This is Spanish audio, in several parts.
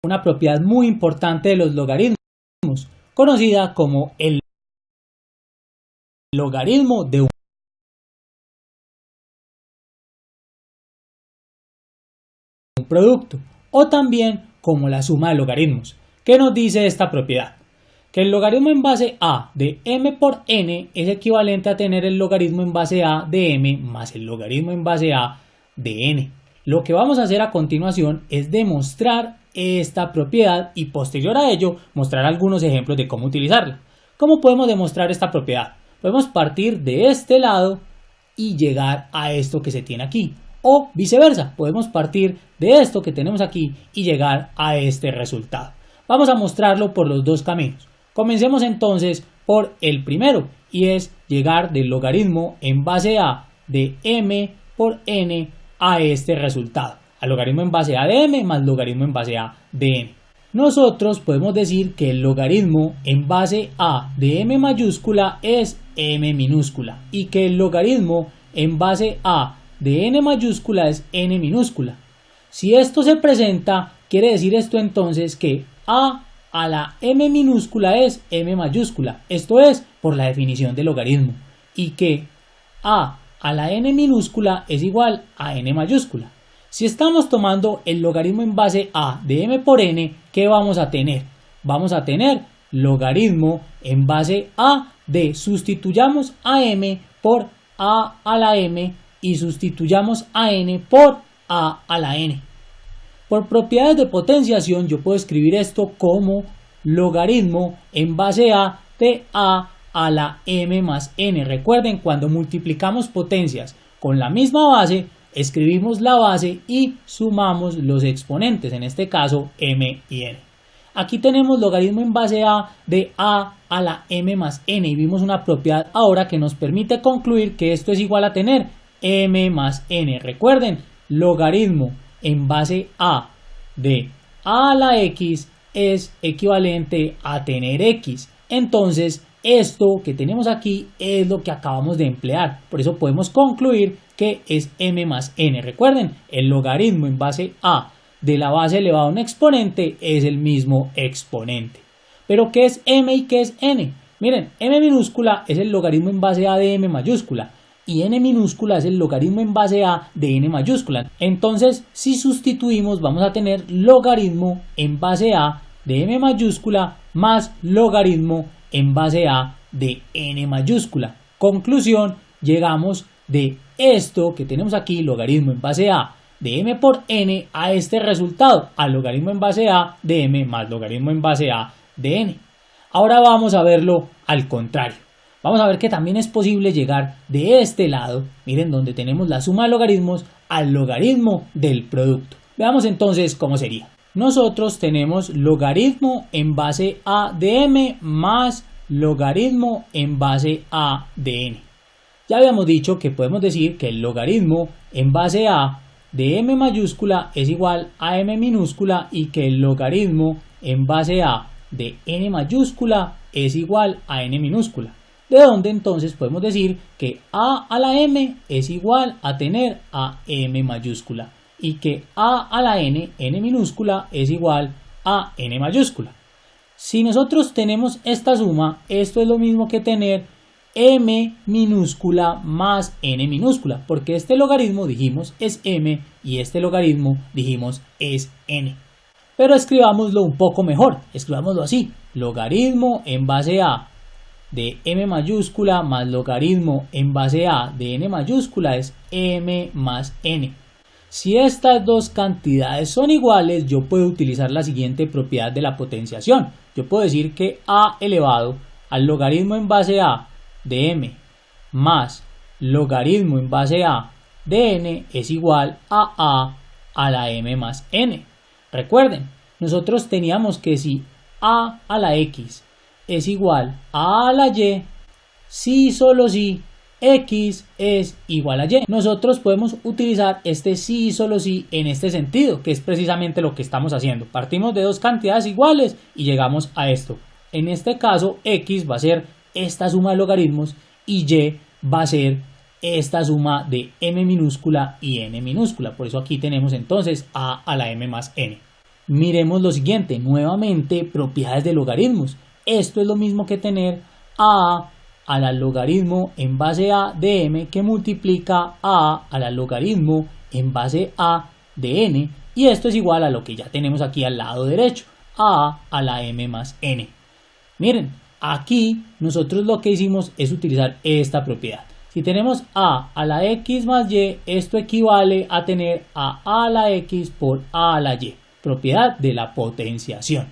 una propiedad muy importante de los logaritmos, conocida como el logaritmo de un producto, o también como la suma de logaritmos. ¿Qué nos dice esta propiedad? Que el logaritmo en base a de m por n es equivalente a tener el logaritmo en base a de m más el logaritmo en base a de n. Lo que vamos a hacer a continuación es demostrar esta propiedad y posterior a ello mostrar algunos ejemplos de cómo utilizarla. ¿Cómo podemos demostrar esta propiedad? Podemos partir de este lado y llegar a esto que se tiene aquí, o viceversa, podemos partir de esto que tenemos aquí y llegar a este resultado. Vamos a mostrarlo por los dos caminos. Comencemos entonces por el primero, y es llegar del logaritmo en base a de m por n a este resultado, al logaritmo en base a de m más logaritmo en base a de n. Nosotros podemos decir que el logaritmo en base a de m mayúscula es m minúscula y que el logaritmo en base a de n mayúscula es n minúscula. Si esto se presenta, quiere decir esto entonces que a la m minúscula es m mayúscula, esto es por la definición del logaritmo, y que a la n minúscula es igual a n mayúscula. Si estamos tomando el logaritmo en base a de m por n, ¿qué vamos a tener? Vamos a tener logaritmo en base a de, sustituyamos a m por a la m y sustituyamos a n por a la n. Por propiedades de potenciación yo puedo escribir esto como logaritmo en base a de a la m más n. Recuerden, cuando multiplicamos potencias con la misma base, escribimos la base y sumamos los exponentes, en este caso m y n. Aquí tenemos logaritmo en base a de a la m más n y vimos una propiedad ahora que nos permite concluir que esto es igual a tener m más n. Recuerden, logaritmo en base a de a la x es equivalente a tener x. Entonces esto que tenemos aquí es lo que acabamos de emplear, por eso podemos concluir que es m más n. Recuerden, el logaritmo en base a de la base elevada a un exponente es el mismo exponente. Pero ¿qué es m y qué es n? Miren, m minúscula es el logaritmo en base a de m mayúscula y n minúscula es el logaritmo en base a de n mayúscula. Entonces, si sustituimos, vamos a tener logaritmo en base a de m mayúscula más logaritmo en base a de n mayúscula. Conclusión, llegamos de esto que tenemos aquí, logaritmo en base a de m por n, a este resultado, al logaritmo en base a de m más logaritmo en base a de n. Ahora vamos a verlo al contrario. Vamos a ver que también es posible llegar de este lado, miren, donde tenemos la suma de logaritmos, al logaritmo del producto. Veamos entonces cómo sería. Nosotros tenemos logaritmo en base a de m más logaritmo en base a de n. Ya habíamos dicho que podemos decir que el logaritmo en base a de m mayúscula es igual a m minúscula y que el logaritmo en base a de n mayúscula es igual a n minúscula. De donde entonces podemos decir que a la m es igual a tener a m mayúscula y que a la n minúscula, es igual a n mayúscula. Si nosotros tenemos esta suma, esto es lo mismo que tener m minúscula más n minúscula, porque este logaritmo dijimos es m y este logaritmo dijimos es n. Pero escribámoslo un poco mejor, escribámoslo así: logaritmo en base a de m mayúscula más logaritmo en base a de n mayúscula es m más n. Si estas dos cantidades son iguales, yo puedo utilizar la siguiente propiedad de la potenciación. Yo puedo decir que a elevado al logaritmo en base a de m más logaritmo en base a de n es igual a la m más n. Recuerden, nosotros teníamos que si a la x es igual a la y, si solo si x es igual a y. Nosotros podemos utilizar este sí y solo si en este sentido, que es precisamente lo que estamos haciendo. Partimos de dos cantidades iguales y llegamos a esto. En este caso, x va a ser esta suma de logaritmos y y va a ser esta suma de m minúscula y n minúscula. Por eso aquí tenemos entonces a la m más n. miremos lo siguiente, nuevamente propiedades de logaritmos. Esto es lo mismo que tener a la logaritmo en base a de m que multiplica a la logaritmo en base a de n, y esto es igual a lo que ya tenemos aquí al lado derecho, a la m más n. Miren, aquí nosotros lo que hicimos es utilizar esta propiedad. Si tenemos a la x más y, esto equivale a tener a la x por a la y, propiedad de la potenciación.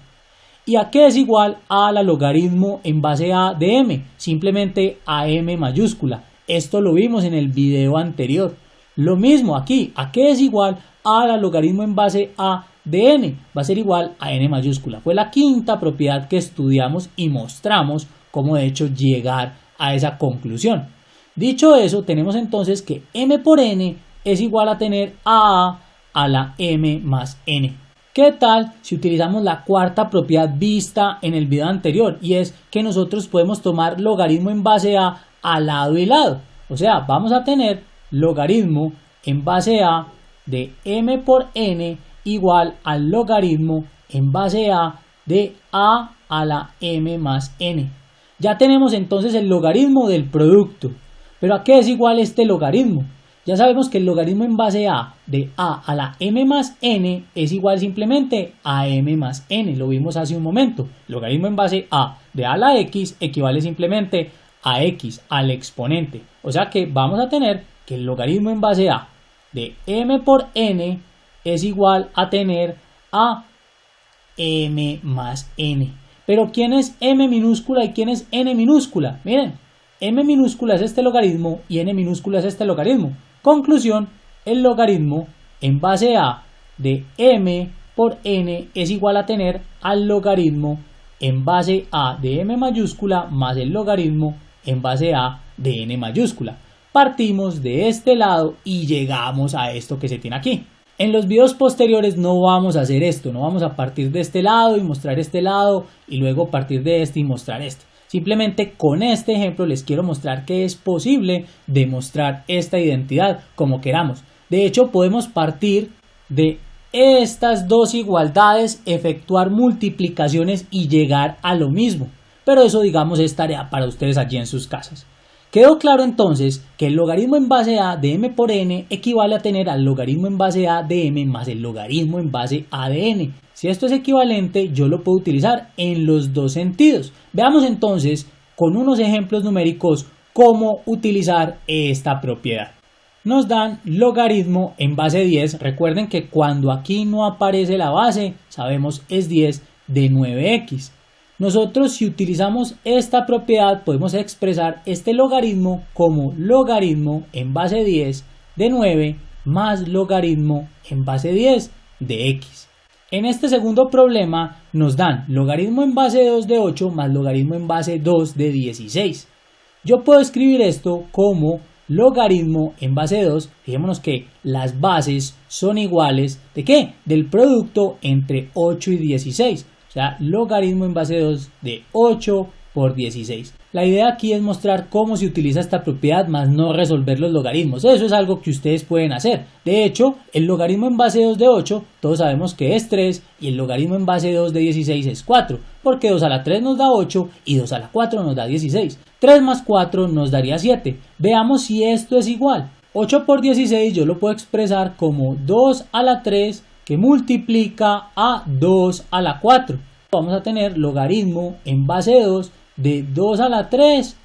¿Y a qué es igual a la logaritmo en base a de m? Simplemente a m mayúscula. Esto lo vimos en el video anterior. Lo mismo aquí, ¿a qué es igual a la logaritmo en base a de n? Va a ser igual a n mayúscula. Fue la quinta propiedad que estudiamos y mostramos cómo de hecho llegar a esa conclusión. Dicho eso, tenemos entonces que m por n es igual a tener a la m más n. ¿Qué tal si utilizamos la cuarta propiedad vista en el video anterior? Y es que nosotros podemos tomar logaritmo en base a lado y lado. O sea, vamos a tener logaritmo en base a de m por n igual al logaritmo en base a de a la m más n. Ya tenemos entonces el logaritmo del producto. ¿Pero a qué es igual este logaritmo? Ya sabemos que el logaritmo en base a de a la m más n es igual simplemente a m más n. Lo vimos hace un momento. Logaritmo en base a de a la x equivale simplemente a x al exponente. O sea que vamos a tener que el logaritmo en base a de m por n es igual a tener a m más n. Pero ¿quién es m minúscula y quién es n minúscula? Miren, m minúscula es este logaritmo y n minúscula es este logaritmo. Conclusión, el logaritmo en base a de m por n es igual a tener al logaritmo en base a de m mayúscula más el logaritmo en base a de n mayúscula. Partimos de este lado y llegamos a esto que se tiene aquí. En los videos posteriores no vamos a hacer esto, no vamos a partir de este lado y mostrar este lado y luego partir de este y mostrar este. Simplemente con este ejemplo les quiero mostrar que es posible demostrar esta identidad como queramos. De hecho, podemos partir de estas dos igualdades, efectuar multiplicaciones y llegar a lo mismo. Pero eso, digamos, es tarea para ustedes allí en sus casas. Quedó claro entonces que el logaritmo en base a de m por n equivale a tener al logaritmo en base a de m más el logaritmo en base a de n. Si esto es equivalente, yo lo puedo utilizar en los dos sentidos. Veamos entonces con unos ejemplos numéricos cómo utilizar esta propiedad. Nos dan logaritmo en base 10. Recuerden que cuando aquí no aparece la base, sabemos es 10 de 9x. Nosotros, si utilizamos esta propiedad, podemos expresar este logaritmo como logaritmo en base 10 de 9 más logaritmo en base 10 de x. En este segundo problema nos dan logaritmo en base 2 de 8 más logaritmo en base 2 de 16. Yo puedo escribir esto como logaritmo en base 2, fijémonos que las bases son iguales, ¿de qué? Del producto entre 8 y 16. O sea, logaritmo en base 2 de 8 por 16. La idea aquí es mostrar cómo se utiliza esta propiedad más no resolver los logaritmos. Eso es algo que ustedes pueden hacer. De hecho, el logaritmo en base 2 de 8 todos sabemos que es 3 y el logaritmo en base 2 de 16 es 4. Porque 2 a la 3 nos da 8 y 2 a la 4 nos da 16. 3 más 4 nos daría 7. Veamos si esto es igual. 8 por 16 yo lo puedo expresar como 2 a la 3 que multiplica a 2 a la 4. Vamos a tener logaritmo en base 2 de 2 a la 3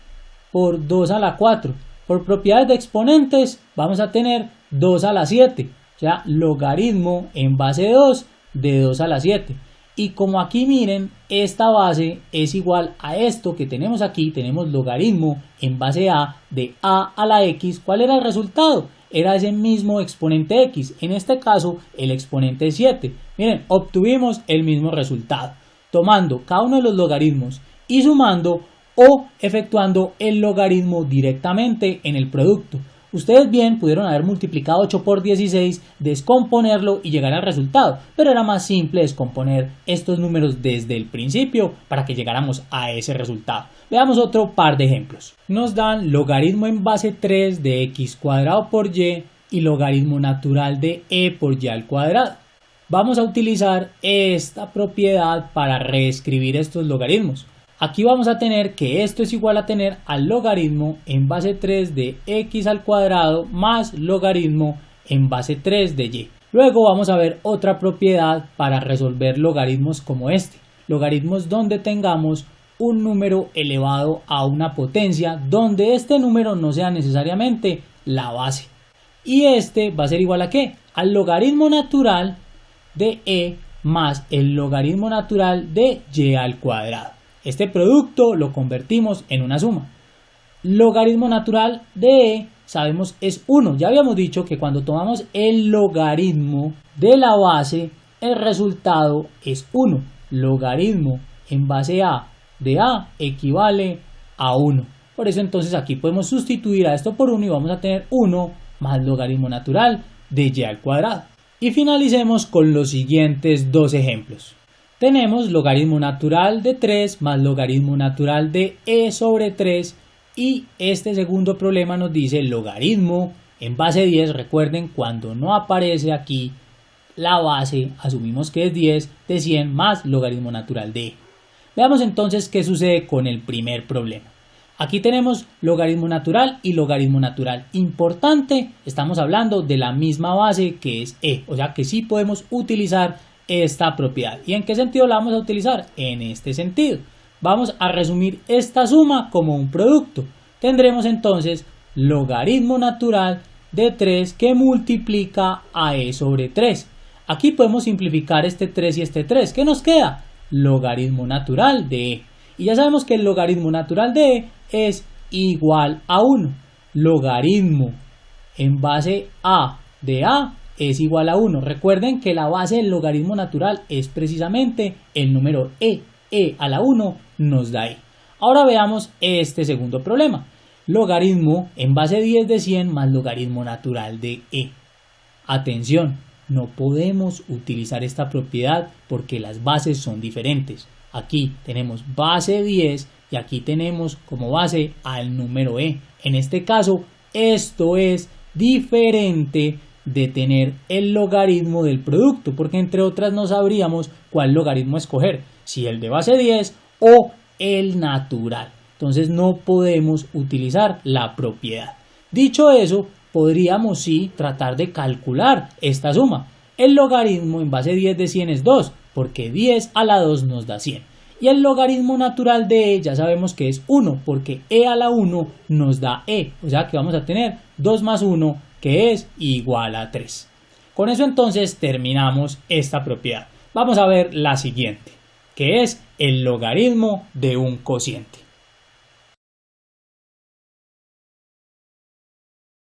por 2 a la 4. Por propiedades de exponentes vamos a tener 2 a la 7. O sea, logaritmo en base 2 de 2 a la 7. Y como aquí miren, esta base es igual a esto que tenemos aquí. Tenemos logaritmo en base a de a la x. ¿Cuál era el resultado? Era ese mismo exponente x. En este caso, el exponente es 7. Miren, obtuvimos el mismo resultado, tomando cada uno de los logaritmos y sumando o efectuando el logaritmo directamente en el producto. Ustedes bien pudieron haber multiplicado 8 por 16, descomponerlo y llegar al resultado, pero era más simple descomponer estos números desde el principio para que llegáramos a ese resultado. Veamos otro par de ejemplos. Nos dan logaritmo en base 3 de x cuadrado por y logaritmo natural de e por y al cuadrado. vamos a utilizar esta propiedad para reescribir estos logaritmos. Aquí vamos a tener que esto es igual a tener al logaritmo en base 3 de x al cuadrado más logaritmo en base 3 de y. Luego vamos a ver otra propiedad para resolver logaritmos como este. Logaritmos donde tengamos un número elevado a una potencia, donde este número no sea necesariamente la base. Y este va a ser igual a ¿qué? Al logaritmo natural de e más el logaritmo natural de y al cuadrado. Este producto lo convertimos en una suma. Logaritmo natural de e, sabemos, es 1. Ya habíamos dicho que cuando tomamos el logaritmo de la base, el resultado es 1. Logaritmo en base a de a equivale a 1. Por eso entonces aquí podemos sustituir a esto por 1 y vamos a tener 1 más logaritmo natural de y al cuadrado. Y finalicemos con los siguientes dos ejemplos. Tenemos logaritmo natural de 3 más logaritmo natural de e sobre 3 y este segundo problema nos dice logaritmo en base 10. Recuerden, cuando no aparece aquí la base, asumimos que es 10 de 100 más logaritmo natural de e. Veamos entonces qué sucede con el primer problema. Aquí tenemos logaritmo natural y logaritmo natural. Importante, estamos hablando de la misma base que es e, o sea que sí podemos utilizar esta propiedad. ¿Y en qué sentido la vamos a utilizar? En este sentido. Vamos a resumir esta suma como un producto. Tendremos entonces logaritmo natural de 3 que multiplica a e sobre 3. Aquí podemos simplificar este 3 y este 3. ¿Qué nos queda? Logaritmo natural de e. Y ya sabemos que el logaritmo natural de e es igual a 1. Logaritmo en base a de a es igual a 1. Recuerden que la base del logaritmo natural es precisamente el número e. E a la 1 nos da e. Ahora veamos este segundo problema. Logaritmo en base 10 de 100 más logaritmo natural de e. Atención, no podemos utilizar esta propiedad porque las bases son diferentes. Aquí tenemos base 10 y aquí tenemos como base al número e. En este caso, esto es diferente de tener el logaritmo del producto, porque entre otras no sabríamos cuál logaritmo escoger, si el de base 10 o el natural. Entonces no podemos utilizar la propiedad. Dicho eso, podríamos sí tratar de calcular esta suma. El logaritmo en base 10 de 100 es 2, porque 10 a la 2 nos da 100. Y el logaritmo natural de e ya sabemos que es 1, porque e a la 1 nos da e. O sea que vamos a tener 2 más 1, que es igual a 3. Con eso entonces terminamos esta propiedad. Vamos a ver la siguiente, que es el logaritmo de un cociente.